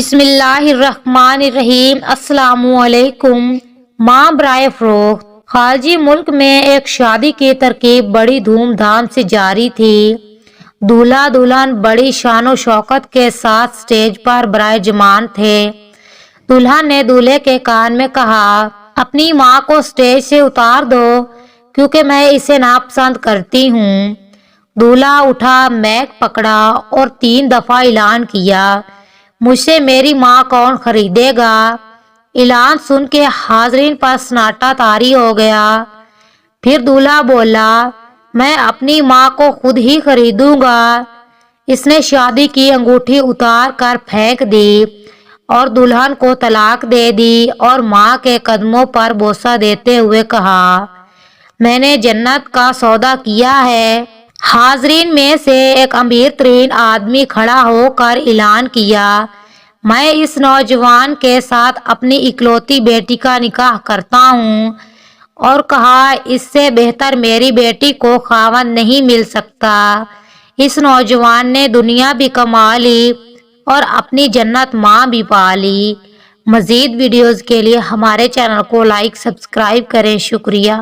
بسم اللہ الرحمن الرحیم۔ السلام علیکم۔ ماں برائے فروخت۔ خارجی ملک میں ایک شادی کی ترکیب بڑی دھوم دھام سے جاری تھی۔ دولہا دلہن بڑی شان و شوکت کے ساتھ سٹیج پر برائے جمان تھے۔ دلہن نے دولہے کے کان میں کہا، اپنی ماں کو سٹیج سے اتار دو کیونکہ میں اسے ناپسند کرتی ہوں۔ دولہا اٹھا، مائیک پکڑا اور 3 دفعہ اعلان کیا، مجھ سے میری ماں کون خریدے گا؟ اعلان سن کے حاضرین پر سناٹا طاری ہو گیا۔ پھر دولہا بولا، میں اپنی ماں کو خود ہی خریدوں گا۔ اس نے شادی کی انگوٹھی اتار کر پھینک دی اور دلہن کو طلاق دے دی اور ماں کے قدموں پر بوسہ دیتے ہوئے کہا، میں نے جنت کا سودا کیا ہے۔ حاضرین میں سے ایک امیر ترین آدمی کھڑا ہو کر اعلان کیا، میں اس نوجوان کے ساتھ اپنی اکلوتی بیٹی کا نکاح کرتا ہوں، اور کہا، اس سے بہتر میری بیٹی کو خاوند نہیں مل سکتا۔ اس نوجوان نے دنیا بھی کما لی اور اپنی جنت ماں بھی پا لی۔ مزید ویڈیوز کے لیے ہمارے چینل کو لائک سبسکرائب کریں۔ شکریہ۔